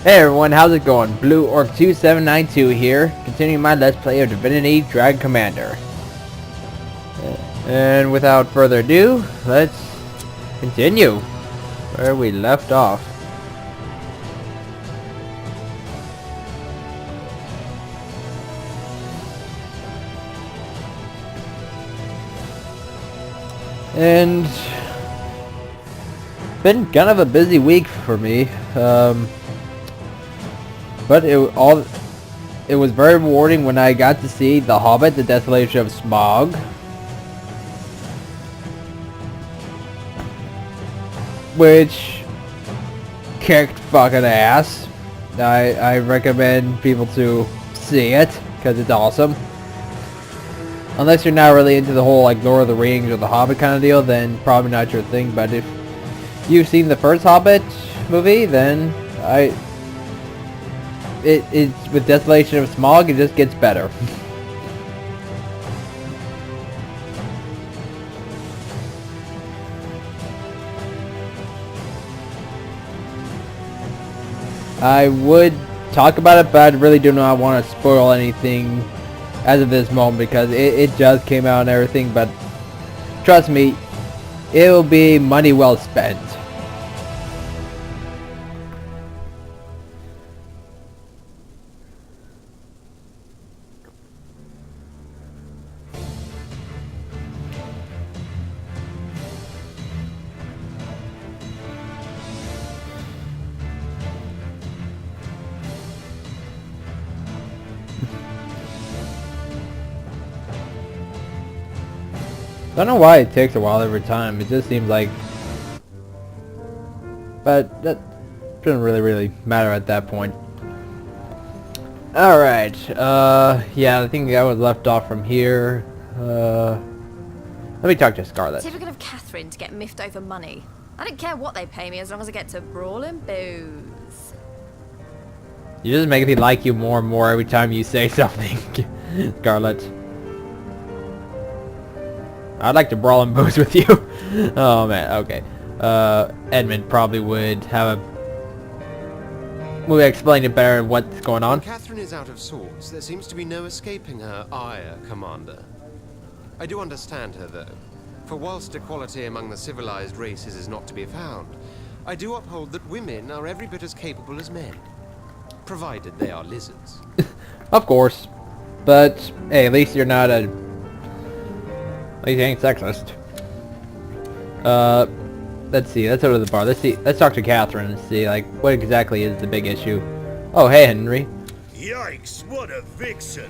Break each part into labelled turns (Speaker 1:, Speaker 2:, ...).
Speaker 1: Hey everyone, how's it going? Blue Orc 2792 here, continuing my Let's Play of Divinity Dragon Commander. And without further ado, let's continue where we left off. And been kind of a busy week for me. But it was very rewarding when I got to see The Hobbit, The Desolation of Smaug. Which kicked fucking ass. I recommend people to see it, because it's awesome. Unless you're not really into the whole like Lord of the Rings or The Hobbit kind of deal, then probably not your thing. But if you've seen the first Hobbit movie, then it's with Desolation of Smaug, it just gets better. I would talk about it, but I really do not want to spoil anything as of this moment because it just came out and everything, but trust me, it will be money well spent. I don't know why it takes a while every time. It just seems like... But that doesn't really matter at that point. Alright, yeah, I think I was left off from here. Let me talk to Scarlet.
Speaker 2: Typical of Catherine to get miffed over money. I don't care what they pay me as long as I get to brawl and booze.
Speaker 1: You're just making me like you more and more every time you say something, Scarlet. I'd like to brawl and booze with you. Oh man, okay. Edmund probably would have explain it better what's going on.
Speaker 3: When Catherine is out of sorts, there seems to be no escaping her ire, Commander. I do understand her though, for whilst equality among the civilized races is not to be found, I do uphold that women are every bit as capable as men, provided they are lizards.
Speaker 1: Of course, but hey, at least you're not a... At least you ain't sexist. Let's see, let's go to the bar. Let's talk to Catherine and see, like, what exactly is the big issue. Oh, hey, Henry.
Speaker 4: Yikes, what a vixen.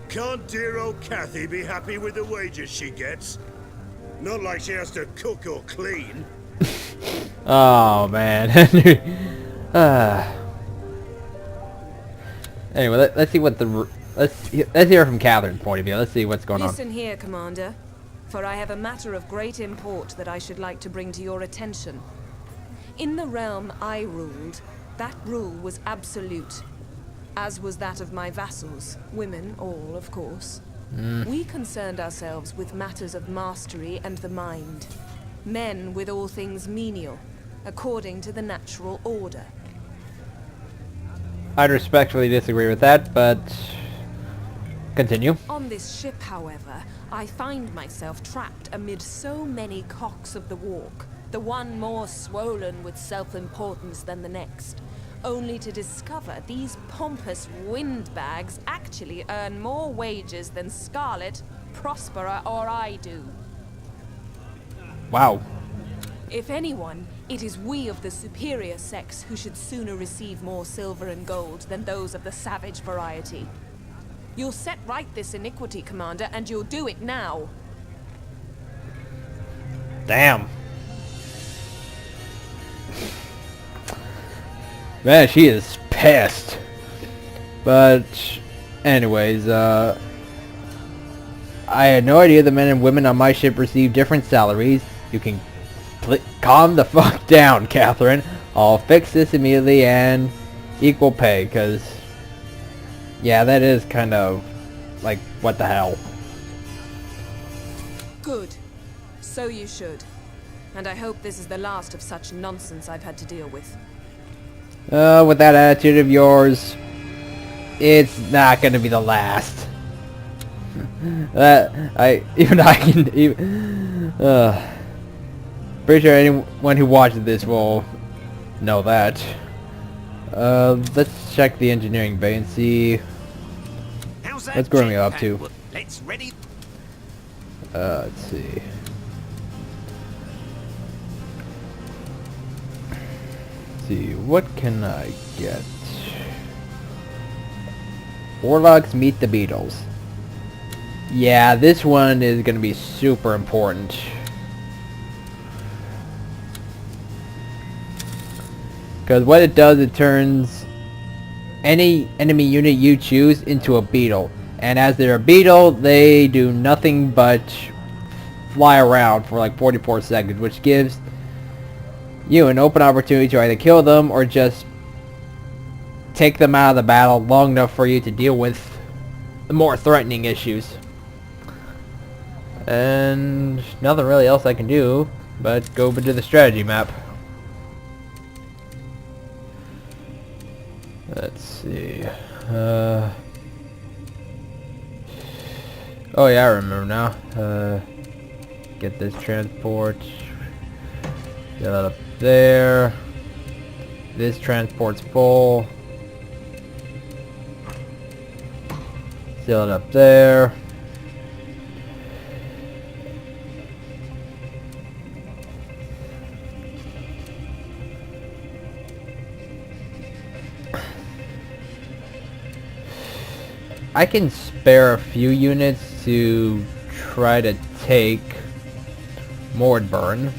Speaker 4: Can't dear old Cathy be happy with the wages she gets? Not like she has to cook or clean.
Speaker 1: Oh, man, Henry. Anyway, let's see what the... Let's hear from Catherine's point of view. Let's see what's going on.
Speaker 5: Listen here, Commander. For I have a matter of great import that I should like to bring to your attention. In the realm I ruled, that rule was absolute, as was that of my vassals, women all, of course. We concerned ourselves with matters of mastery and the mind, men with all things menial, according to the natural order.
Speaker 1: I'd respectfully disagree with that, but... Continue.
Speaker 5: On this ship, however, I find myself trapped amid so many cocks of the walk, the one more swollen with self-importance than the next, only to discover these pompous windbags actually earn more wages than Scarlet, Prospera, or I do.
Speaker 1: Wow.
Speaker 5: If anyone, it is we of the superior sex who should sooner receive more silver and gold than those of the savage variety. You'll set right this iniquity, Commander, and you'll do it now.
Speaker 1: Damn. Man, she is pissed. But, anyways, I had no idea the men and women on my ship receive different salaries. You can calm the fuck down, Catherine. I'll fix this immediately and equal pay, because... Yeah, that is kind of, like, what the hell.
Speaker 5: Good. So you should. And I hope this is the last of such nonsense I've had to deal with.
Speaker 1: With that attitude of yours, it's not gonna be the last. Even I can even. Pretty sure anyone who watches this will know that. Let's check the engineering bay and see what's Grimmy up to.
Speaker 4: Let's ready.
Speaker 1: Let's see. What can I get? Warlocks meet the Beatles. Yeah, this one is gonna be super important. Because what it does, it turns any enemy unit you choose into a beetle. And as they're a beetle, they do nothing but fly around for like 44 seconds, which gives you an open opportunity to either kill them or just take them out of the battle long enough for you to deal with the more threatening issues. And nothing really else I can do but go over to the strategy map. Let's see. Oh yeah, I remember now. Get this transport. Get that up there. This transport's full. Seal it up there. I can spare a few units to try to take Mordburn.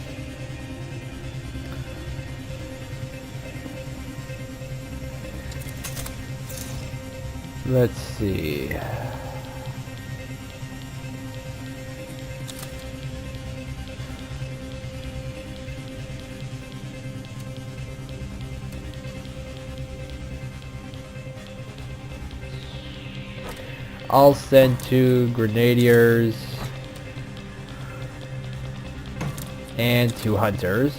Speaker 1: Let's see. I'll send 2 Grenadiers and 2 Hunters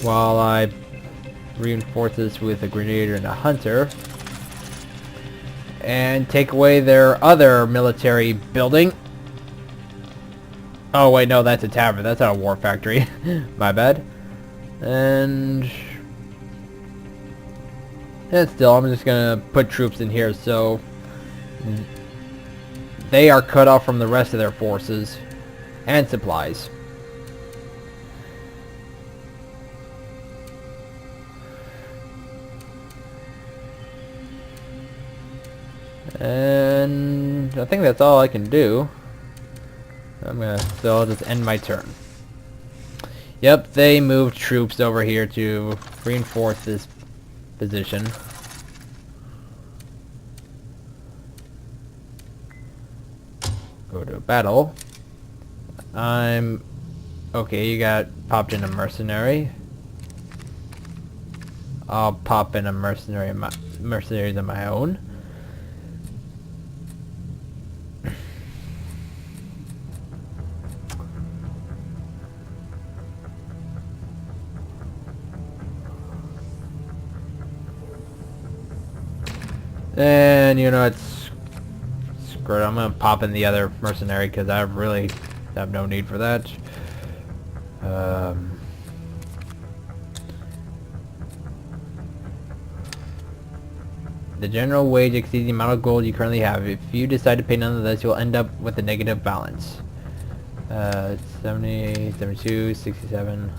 Speaker 1: while I reinforce this with a Grenadier and a Hunter and take away their other military building. Oh wait, no, that's a tavern. That's not a war factory. My bad. And still, I'm just gonna put troops in here so they are cut off from the rest of their forces and supplies. And I think that's all I can do. So I'll just end my turn. Yep, they moved troops over here to reinforce this position. Go to battle. Okay, you got popped in a mercenary. I'll pop in a mercenaries of my own. And you know, it's screw it, I'm gonna pop in the other mercenary because I really have no need for that. The general wage exceeds the amount of gold you currently have. If you decide to pay none of this, you'll end up with a negative balance. 70, 72, 67.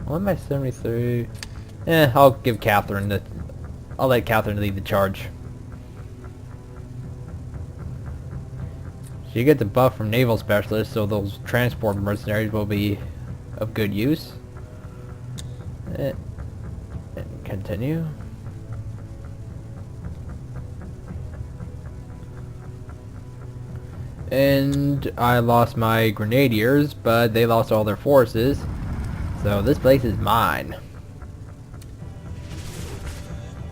Speaker 1: What am I, 73? I'll give Catherine I'll let Catherine lead the charge. She gets a buff from Naval Specialist, so those transport mercenaries will be of good use. And continue. And I lost my Grenadiers, but they lost all their forces. So this place is mine.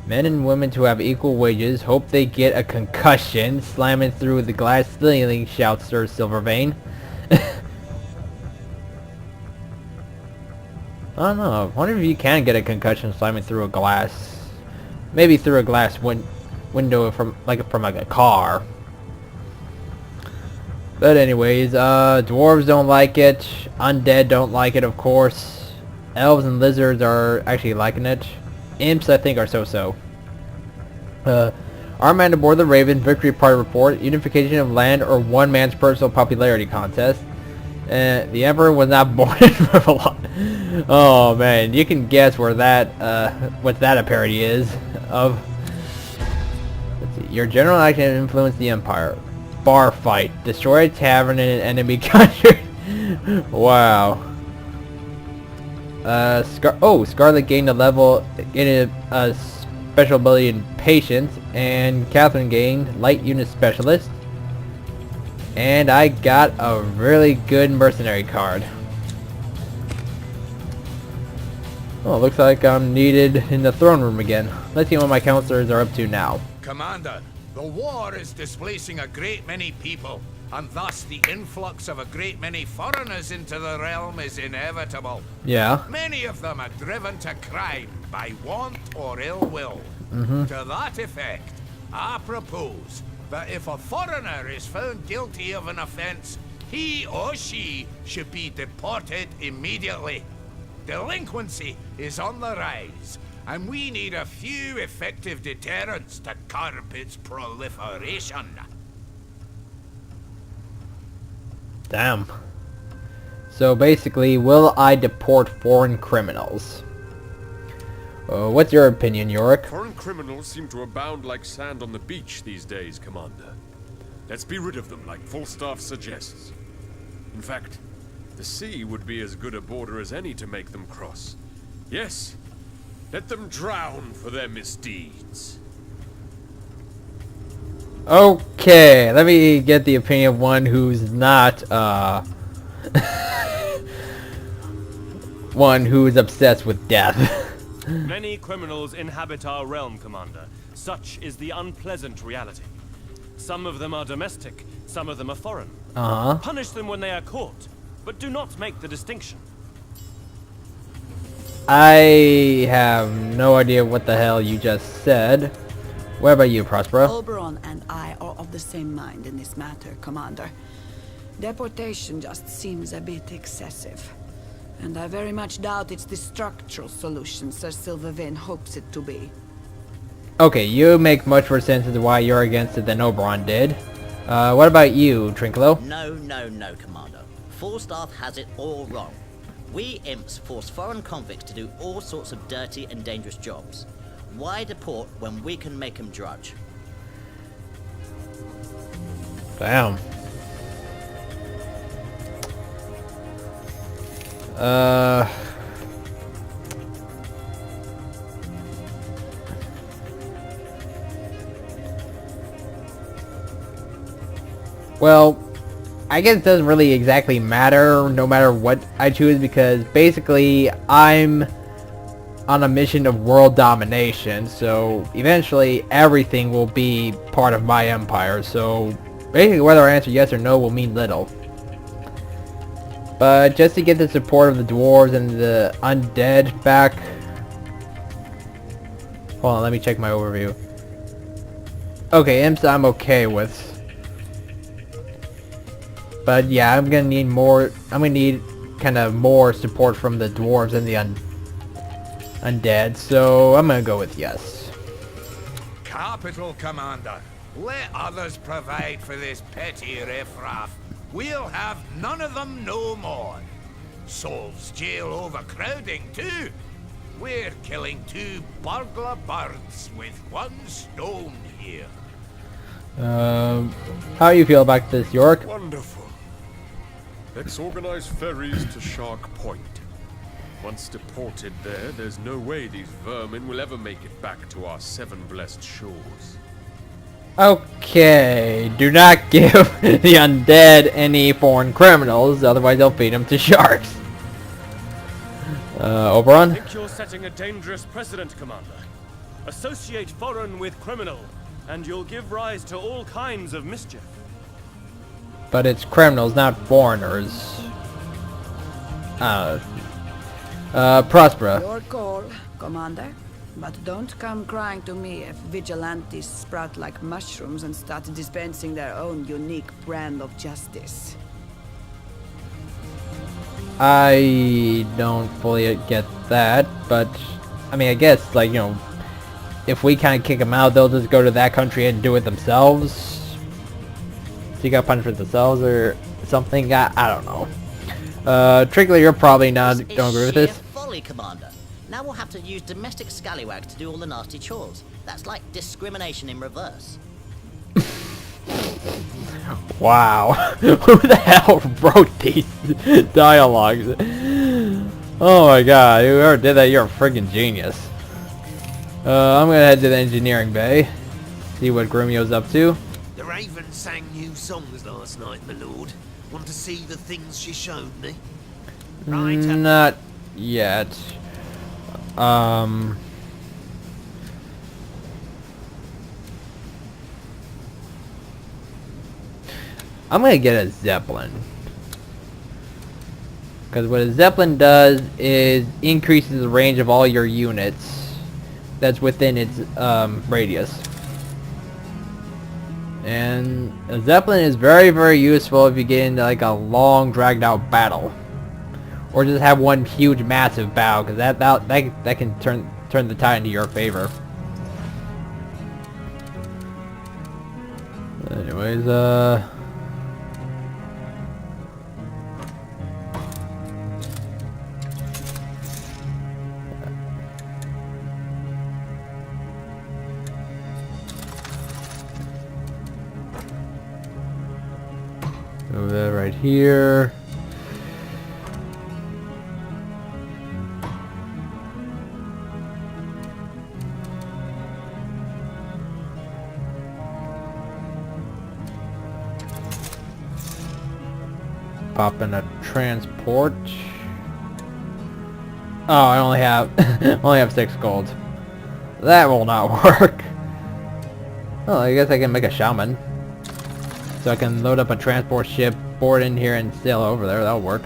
Speaker 1: Men and women who have equal wages hope they get a concussion. Slamming through the glass ceiling, shouts Sir Silvervein. I don't know. I wonder if you can get a concussion slamming through a glass. Maybe through a glass window from a car. But anyways, dwarves don't like it. Undead don't like it, of course. Elves and lizards are actually liking it. Imps, I think, are so-so. Our man aboard the Raven Victory Party report. Unification of land or one man's personal popularity contest. The Emperor was not born in Rivellon. Oh man, you can guess where that, what that a parody is of. Let's see. Your general action influenced the Empire. Bar fight. Destroy a tavern in an enemy country. Wow. Scarlet gained a special ability in Patience, and Catherine gained Light Unit Specialist. And I got a really good mercenary card. Oh, looks like I'm needed in the throne room again. Let's see what my counselors are up to now.
Speaker 6: Commander, the war is displacing a great many people, and thus the influx of a great many foreigners into the realm is inevitable.
Speaker 1: Yeah.
Speaker 6: Many of them are driven to crime by want or ill will. To that effect, I propose that if a foreigner is found guilty of an offense, he or she should be deported immediately. Delinquency is on the rise, and we need a few effective deterrents to curb its proliferation.
Speaker 1: Damn. So basically, will I deport foreign criminals? What's your opinion, Yorick?
Speaker 7: Foreign criminals seem to abound like sand on the beach these days, Commander. Let's be rid of them like Falstaff suggests. In fact, the sea would be as good a border as any to make them cross. Yes, let them drown for their misdeeds.
Speaker 1: Okay, let me get the opinion of one who's not, one who's obsessed with death.
Speaker 8: Many criminals inhabit our realm, Commander. Such is the unpleasant reality. Some of them are domestic, some of them are foreign. Punish them when they are caught, but do not make the distinction.
Speaker 1: I have no idea what the hell you just said. What about you, Prospero?
Speaker 9: Oberon and I are of the same mind in this matter, Commander. Deportation just seems a bit excessive. And I very much doubt it's the structural solution Sir Silvervein hopes it to be.
Speaker 1: Okay, you make much more sense as to why you're against it than Oberon did. What about you, Trinklo?
Speaker 10: No, Commander. Falstaff has it all wrong. We imps force foreign convicts to do all sorts of dirty and dangerous jobs. Why deport when we can make them drudge?
Speaker 1: Damn. Well, I guess it doesn't really exactly matter no matter what I choose, because basically I'm on a mission of world domination, so eventually everything will be part of my empire, so basically whether I answer yes or no will mean little. But just to get the support of the dwarves and the undead back... Hold on, let me check my overview. Okay, imps I'm okay with. But yeah, I'm gonna need kind of more support from the dwarves and the undead, so I'm gonna go with yes.
Speaker 6: Capital, Commander. Let others provide for this petty riffraff. We'll have none of them no more. Solves jail overcrowding too. We're killing 2 burglar birds with 1 stone here.
Speaker 1: How do you feel about this, York?
Speaker 7: Wonderful. Let's organize ferries to Shark Point. Once deported there, there's no way these vermin will ever make it back to our 7 blessed shores.
Speaker 1: Okay, do not give the undead any foreign criminals, otherwise they'll feed them to sharks. Oberon?
Speaker 8: I think you're setting a dangerous precedent, Commander. Associate foreign with criminal, and you'll give rise to all kinds of mischief.
Speaker 1: But it's criminals, not foreigners. Prospera.
Speaker 9: Your call, Commander. But don't come crying to me if vigilantes sprout like mushrooms and start dispensing their own unique brand of justice.
Speaker 1: I don't fully get that, but I mean, I guess, like, you know, if we kind of kick them out, they'll just go to that country and do it themselves. Seek out punishment themselves or something. I don't know. Trickler, you're probably not
Speaker 10: This is
Speaker 1: don't agree with
Speaker 10: sheer
Speaker 1: this.
Speaker 10: folly, Commander. Now we'll have to use domestic scallywags to do all the nasty chores. That's like discrimination in reverse.
Speaker 1: Wow. Who the hell wrote these dialogues? Oh my god, whoever did that, you're a friggin' genius. I'm gonna head to the engineering bay. See what Grumio's up to.
Speaker 11: The Raven sang new songs last night, my lord. Want to see the things she showed me? Right.
Speaker 1: Not yet. I'm gonna get a Zeppelin. Because what a Zeppelin does is increases the range of all your units that's within its radius. And a Zeppelin is very, very useful if you get into like a long, dragged out battle. Or just have one huge, massive battle, because that can turn the tide into your favor. Anyways, move that right here. Pop in a transport. Oh, I only have only have 6 gold. That will not work. Oh, I guess I can make a shaman. So I can load up a transport ship, board in here, and sail over there. That'll work.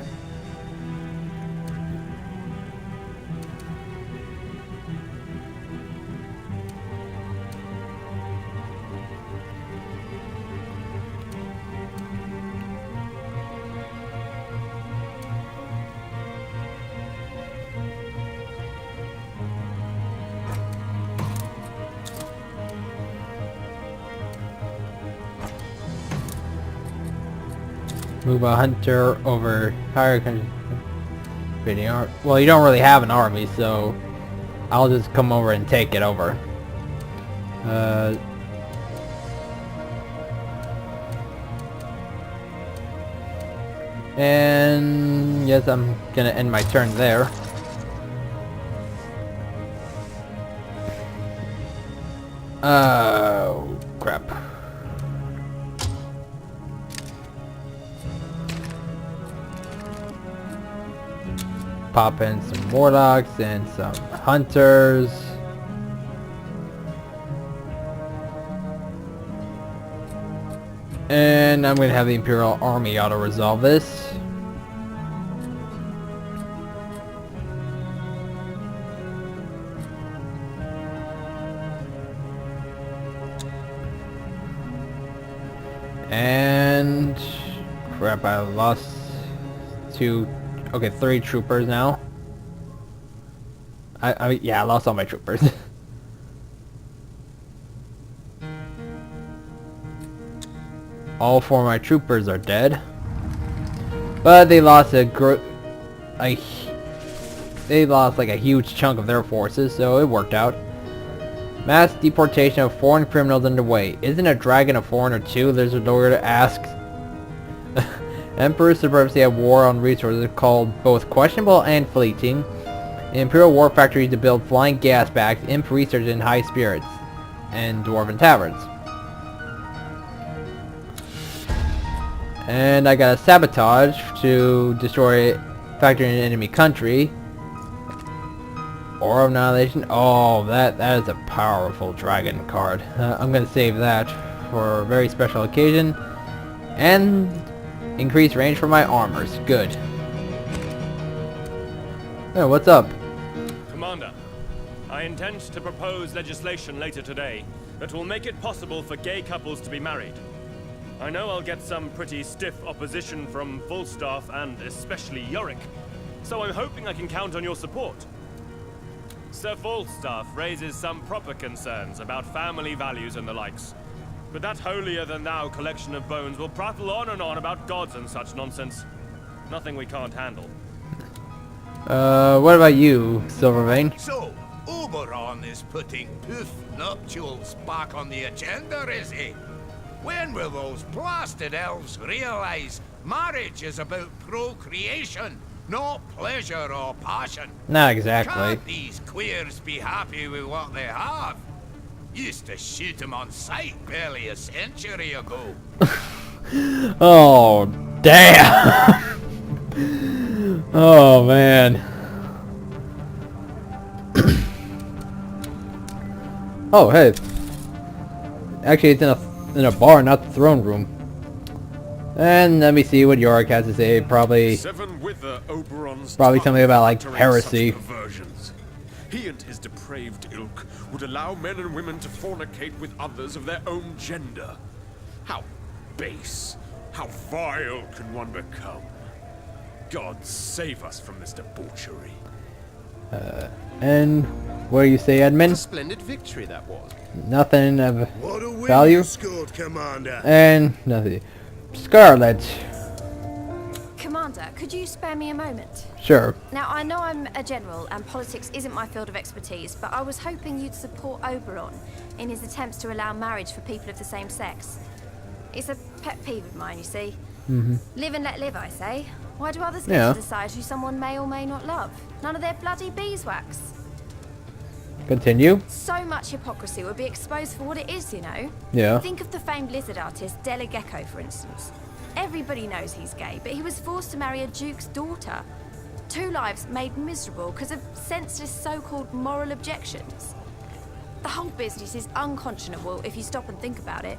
Speaker 1: Move a hunter over higher country. Well, you don't really have an army, so I'll just come over and take it over. And yes, I'm gonna end my turn there. Oh, crap. Pop in some warlocks and some hunters. And I'm going to have the Imperial Army auto-resolve this. And crap, I lost 2. Okay, 3 troopers now. Yeah, I lost all my troopers. All 4 of my troopers are dead. But they lost they lost like a huge chunk of their forces, so it worked out. Mass deportation of foreign criminals underway. Isn't a dragon a foreign or two? There's a lawyer to ask. Emperor's supremacy at war on resources called both questionable and fleeting. Imperial war factories to build flying gas bags, imp research in high spirits, and dwarven taverns. And I got a sabotage to destroy factory in an enemy country. Or annihilation. Oh, that is a powerful dragon card. I'm gonna save that for a very special occasion. And increase range for my armors. Good. Hey, what's up?
Speaker 8: Commander, I intend to propose legislation later today that will make it possible for gay couples to be married. I know I'll get some pretty stiff opposition from Falstaff and especially Yorick, so I'm hoping I can count on your support. Sir Falstaff raises some proper concerns about family values and the likes, but that holier-than-thou collection of bones will prattle on and on about gods and such nonsense. Nothing we can't handle.
Speaker 1: What about you, Silvervein?
Speaker 6: So, Oberon is putting poof nuptials back on the agenda, is he? When will those blasted elves realize marriage is about procreation, not pleasure or passion?
Speaker 1: Not exactly.
Speaker 6: Can't these queers be happy with what they have? Used to shoot them on sight barely a century ago.
Speaker 1: Oh, damn! Oh, man. Oh, hey. Actually, it's in a bar, not the throne room. And let me see what Yorick has to say. Probably something about, like, heresy.
Speaker 7: He and his depraved ilk would allow men and women to fornicate with others of their own gender. How base, how vile can one become? God save us from this debauchery.
Speaker 1: And what do you say, Edmund?
Speaker 3: A splendid victory that was.
Speaker 1: Nothing of
Speaker 4: What a win
Speaker 1: value.
Speaker 4: you scored, Commander.
Speaker 1: And nothing. Scarlet.
Speaker 2: Commander, could you spare me a moment?
Speaker 1: Sure.
Speaker 2: Now, I know I'm a general and politics isn't my field of expertise, but I was hoping you'd support Oberon in his attempts to allow marriage for people of the same sex. It's a pet peeve of mine, you see. Live and let live, I say. Why do others get to decide who someone may or may not love? None of their bloody beeswax.
Speaker 1: Continue.
Speaker 2: So much hypocrisy would be exposed for what it is, you know?
Speaker 1: Yeah.
Speaker 2: Think of the famed lizard artist Della Gecko, for instance. Everybody knows he's gay, but he was forced to marry a duke's daughter. 2 lives made miserable because of senseless so-called moral objections. The whole business is unconscionable if you stop and think about it.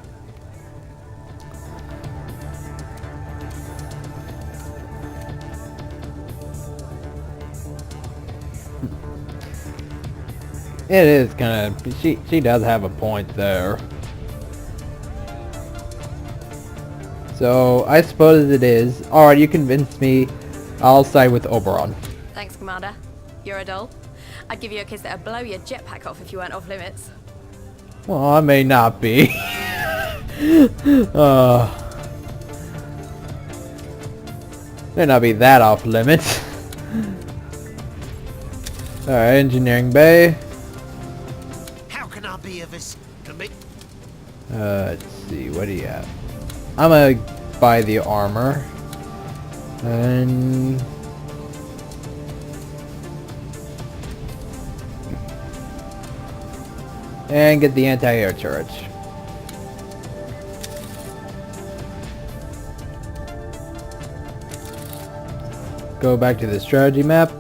Speaker 1: It is kind of... She does have a point there. So, I suppose it is. Alright, you convinced me. I'll side with Oberon.
Speaker 2: Thanks, Commander. You're a doll. I'd give you a kiss that'd blow your jetpack off if you weren't off limits.
Speaker 1: Well, I may not be. May not be that off limits. Alright, engineering bay.
Speaker 11: How can I be of this to me?
Speaker 1: Let's see, what do you have? I'm gonna buy the armor. And... and get the anti-air turret. Go back to the strategy map.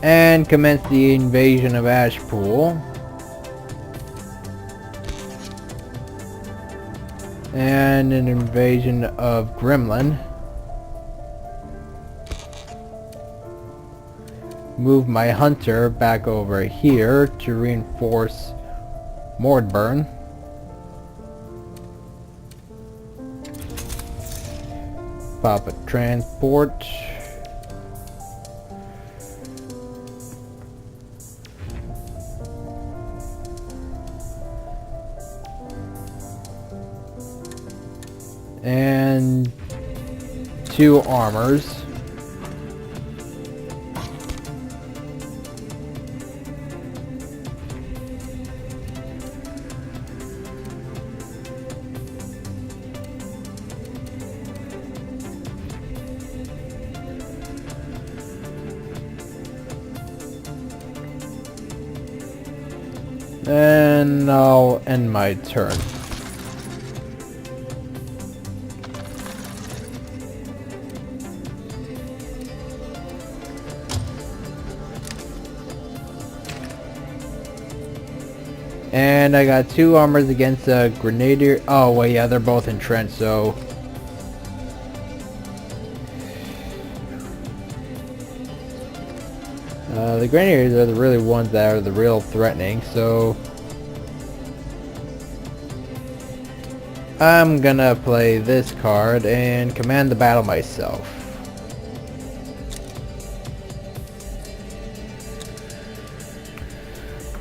Speaker 1: And commence the invasion of Ashpool. And an invasion of Gremlin. Move my hunter back over here to reinforce Mordburn. Pop a transport. And 2 armors. And I'll end my turn. And I got 2 armors against a grenadier. Oh, well, yeah, they're both entrenched, so... the Grenadiers are the really ones that are the real threatening, so I'm gonna play this card and command the battle myself.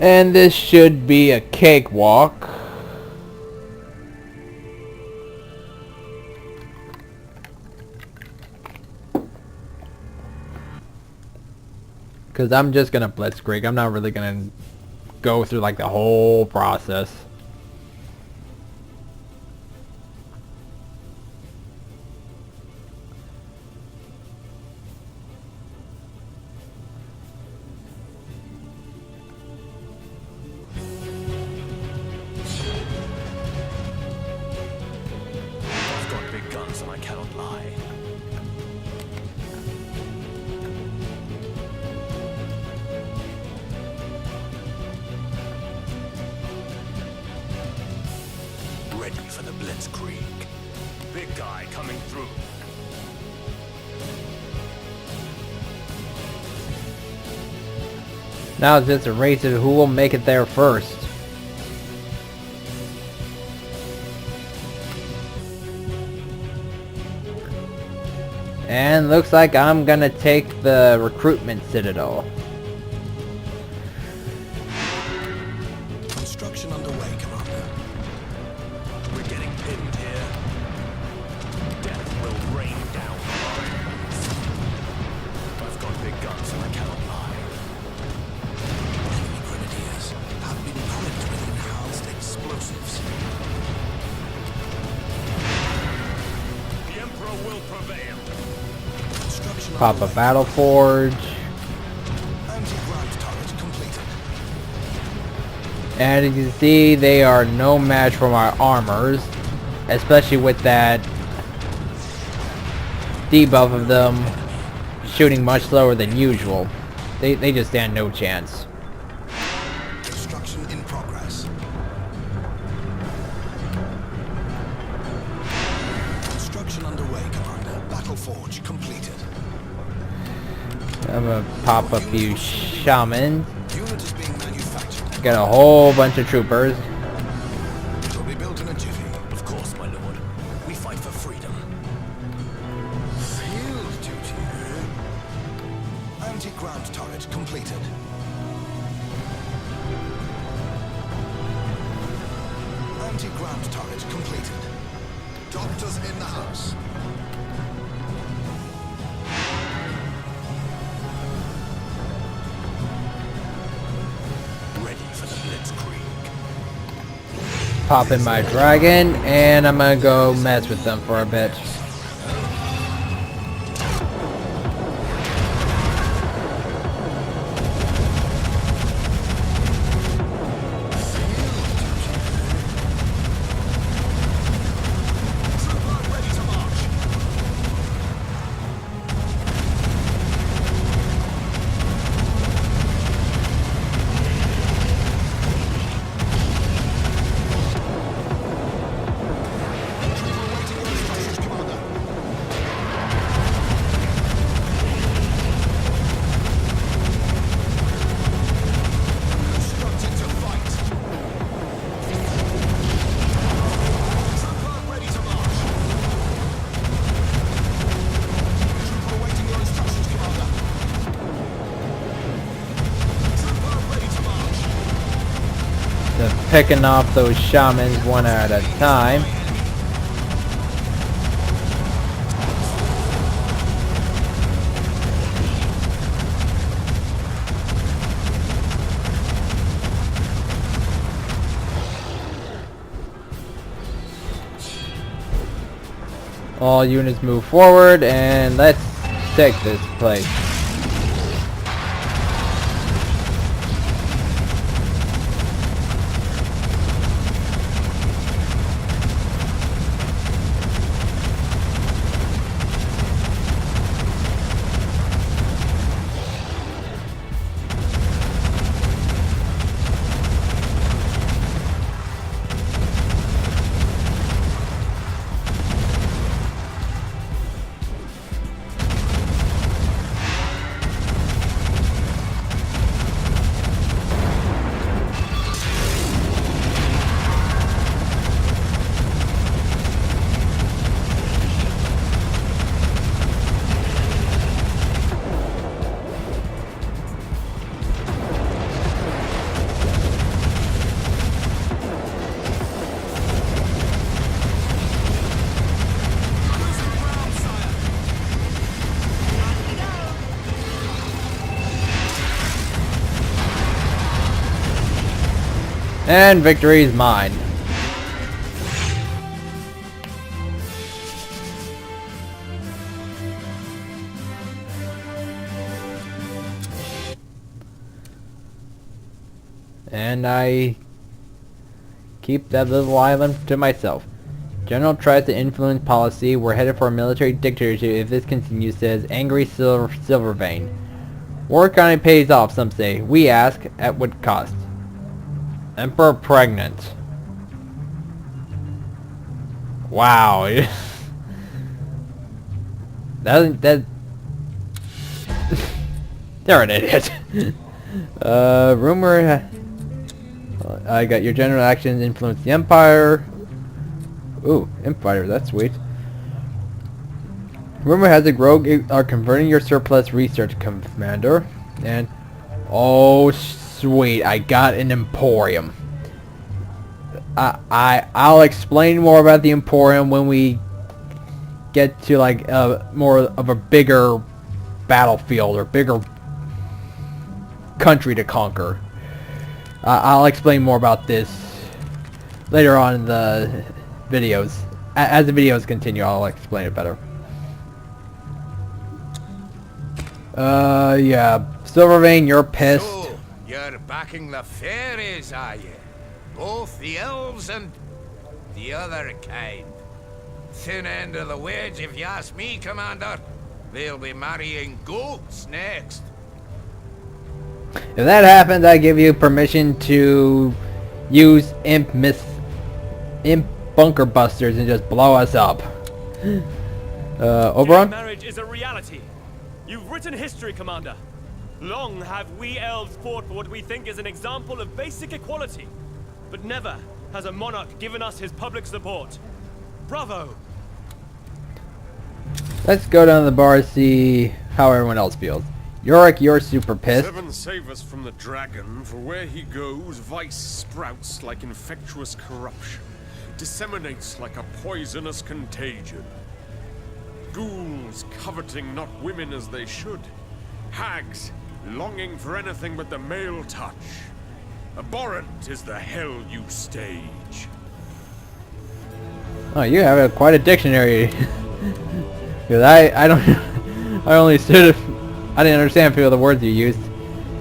Speaker 1: And this should be a cakewalk. Because I'm just gonna blitzkrieg. I'm not really gonna go through like the whole process.
Speaker 8: I've got big guns and I cannot lie. Ready for the blitzkrieg. Big guy coming through.
Speaker 1: Now it's just a race of who will make it there first. And looks like I'm gonna take the recruitment citadel.
Speaker 12: Construction underway, Commander.
Speaker 8: We're getting pinned here. Death will rain down on us. I've got big guns and I cannot lie.
Speaker 12: Enemy grenadiers have been equipped with enhanced explosives.
Speaker 8: The Emperor will prevail.
Speaker 12: Construction
Speaker 1: Pop a
Speaker 12: underway.
Speaker 1: battle forge.
Speaker 12: Anti-ground turret completed.
Speaker 1: And as you can see, they are no match for my armors. Especially with that debuff of them shooting much slower than usual. They just stand no chance.
Speaker 12: Construction in progress. Construction underway, Commander. Battle forge completed.
Speaker 1: I'm gonna pop a few shamans.
Speaker 12: Unit is being manufactured.
Speaker 1: Got a whole bunch of troopers.
Speaker 12: It will be built in a jiffy.
Speaker 8: Of course, my lord. We fight for freedom.
Speaker 12: Field duty, eh? Anti-ground turret completed. Anti-ground turret completed. Doctors in the house.
Speaker 8: Ready for the blitzkrieg.
Speaker 1: Pop in my dragon, and I'm gonna go mess with them for a bit.
Speaker 12: Ready to march. Instructed to fight. Trooper ready to march. Trooper awaiting your instructions, Commander. Trooper ready to march.
Speaker 1: Just picking off those shamans one at a time. All units move forward, and let's take this place. And victory is mine. And I keep that little island to myself. General tries to influence policy. We're headed for a military dictatorship if this continues, says angry Silvervein. War economy pays off, some say. We ask, at what cost? Emperor pregnant. Wow. that They're an idiot. Rumor. I got your general actions influence the Empire. Ooh, Empire, that's sweet. Rumor has it rogue are converting your surplus research, Commander. And, oh sweet, I got an Emporium. I'll explain more about the Emporium when we get to like more of a bigger battlefield or bigger country to conquer. I'll explain more about this later on in the videos. As the videos continue, I'll explain it better. Yeah. Silvervein, you're pissed.
Speaker 6: So, you're backing the fairies, are you? Both the elves and the other kind. Thin end of the wedge, if you ask me, Commander. They'll be marrying goats next.
Speaker 1: If that happens, I give you permission to use imp bunker busters and just blow us up. Oberon?
Speaker 8: Marriage is a reality. You've written history, Commander. Long have we elves fought for what we think is an example of basic equality. But never has a monarch given us his public support. Bravo!
Speaker 1: Let's go down to the bar and see how everyone else feels. Yorick, you're super pissed.
Speaker 7: Seven save us from the dragon, for where he goes, vice sprouts like infectious corruption, disseminates like a poisonous contagion. Ghouls coveting not women as they should, hags longing for anything but the male touch. Abhorrent is the hell you stage.
Speaker 1: Oh, you have quite a dictionary. Because I don't, I only stood. I didn't understand a few of the words you used.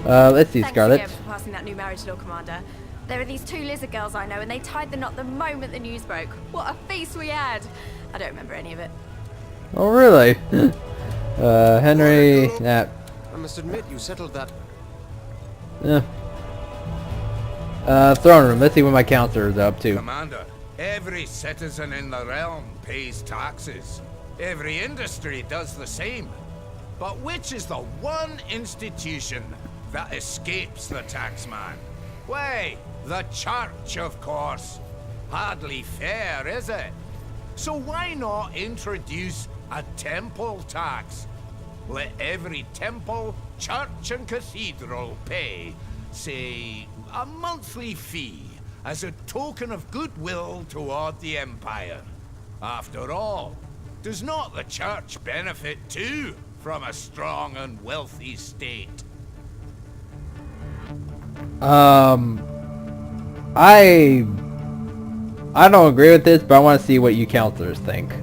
Speaker 1: Let's see, Scarlet.
Speaker 2: Thanks again for passing that new marriage law, Commander. There are these two lizard girls I know, and they tied the knot the moment the news broke. What a feast we had! I don't remember any of it.
Speaker 1: Oh, really? Henry, nah.
Speaker 3: I must admit, you settled that.
Speaker 1: Yeah. Throne room. Let's see what my counselor is up to.
Speaker 6: Commander, every citizen in the realm pays taxes. Every industry does the same. But which is the one institution that escapes the taxman? Why, the church, of course. Hardly fair, is it? So why not introduce a temple tax? Let every temple, church and cathedral pay, say, a monthly fee as a token of goodwill toward the Empire. After all, does not the church benefit too from a strong and wealthy state?
Speaker 1: I don't agree with this, but I want to see what you counselors think.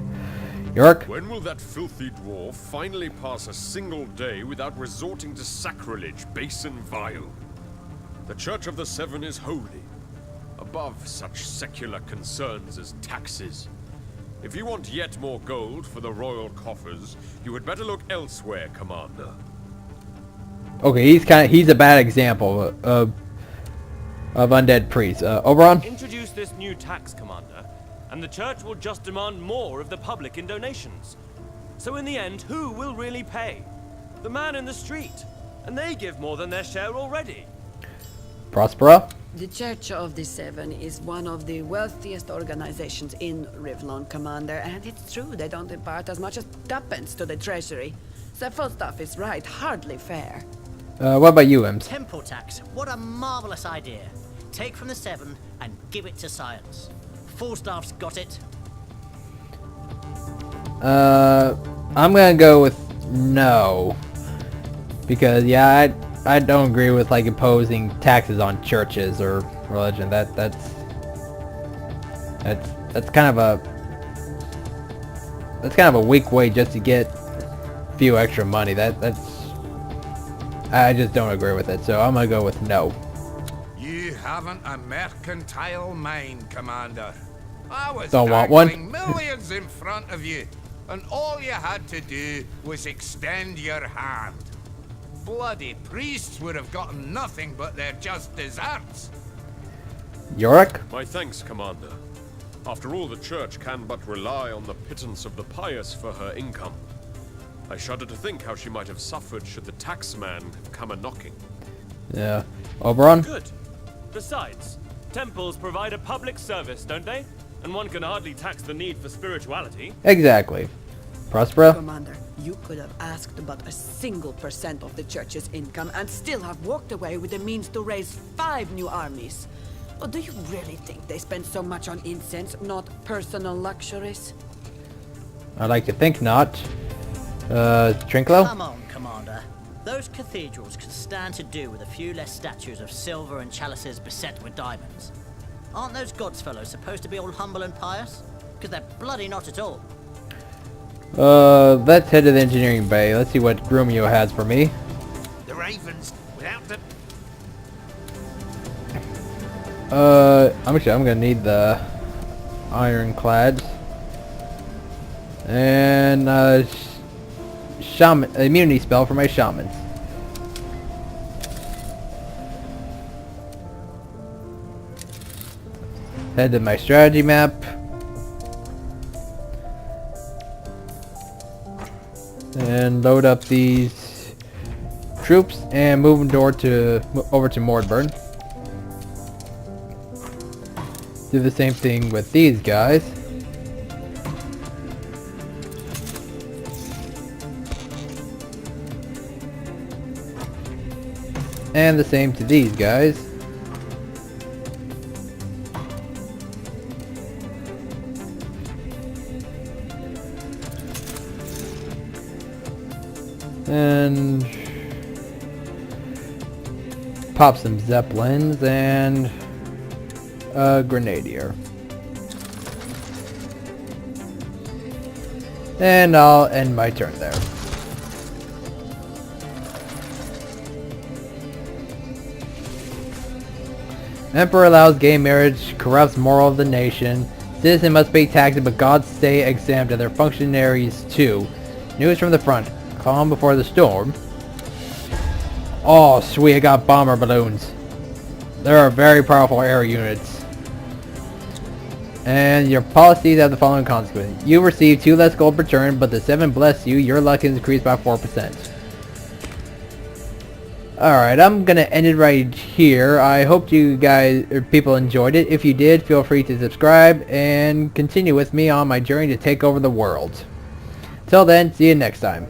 Speaker 1: York?
Speaker 7: When will that filthy dwarf finally pass a single day without resorting to sacrilege, base and vile? The Church of the Seven is holy, above such secular concerns as taxes. If you want yet more gold for the royal coffers, you had better look elsewhere, Commander.
Speaker 1: Okay, he's a bad example of undead priests. Oberon?
Speaker 8: Introduce this new tax, Commander, and the church will just demand more of the public in donations. So in the end, who will really pay? The man in the street. And they give more than their share already.
Speaker 1: Prospera?
Speaker 9: The Church of the Seven is one of the wealthiest organizations in Rivlon, Commander, and it's true they don't impart as much as tuppence to the treasury. Stuff is right, hardly fair.
Speaker 1: What about you, Ems?
Speaker 10: Temple tax. What a marvelous idea. Take from the Seven and give it to science. Falstaff's got it. I'm
Speaker 1: gonna go with no. Because, yeah, I don't agree with like imposing taxes on churches or religion. That's kind of a weak way just to get a few extra money. I just don't agree with it. So I'm gonna go with no.
Speaker 6: You haven't a mercantile mind, Commander. I was
Speaker 1: Don't want one.
Speaker 6: dangling millions in front of you, and all you had to do was extend your hand. Bloody priests would have gotten nothing but their just desserts.
Speaker 1: Yorick?
Speaker 7: My thanks, Commander. After all, the Church can but rely on the pittance of the pious for her income. I shudder to think how she might have suffered should the taxman have come a-knocking.
Speaker 1: Yeah. Oberon?
Speaker 8: Good. Besides, temples provide a public service, don't they? And one can hardly tax the need for spirituality.
Speaker 1: Exactly. Prospera?
Speaker 9: Commander, you could have asked but a single % of the church's income and still have walked away with the means to raise 5 new armies. Or do you really think they spend so much on incense, not personal luxuries?
Speaker 1: I'd like to think not. Trinklo?
Speaker 10: Come on, Commander. Those cathedrals could stand to do with a few less statues of silver and chalices beset with diamonds. Aren't those gods fellows supposed to be all humble and pious? Because they're bloody not at all.
Speaker 1: Let's head to the engineering bay. Let's see what Grumio has for me.
Speaker 11: The ravens, without the...
Speaker 1: I'm gonna need the ironclads. And, shaman, immunity spell for my shamans. Head to my strategy map. And load up these troops and move them over to Mordburn. Do the same thing with these guys. And the same to these guys. And pop some zeppelins and a grenadier. And I'll end my turn there. Emperor allows gay marriage, corrupts moral of the nation. Citizens must pay taxes, but gods stay exempt, and their functionaries too. News from the front. Calm before the storm. Oh, sweet, I got bomber balloons. There are very powerful air units. And your policies have the following consequences. You receive 2 less gold per turn, but the 7 bless you. Your luck is increased by 4%. Alright, I'm gonna end it right here. I hope you guys, or people, enjoyed it. If you did, feel free to subscribe and continue with me on my journey to take over the world. Till then, see you next time.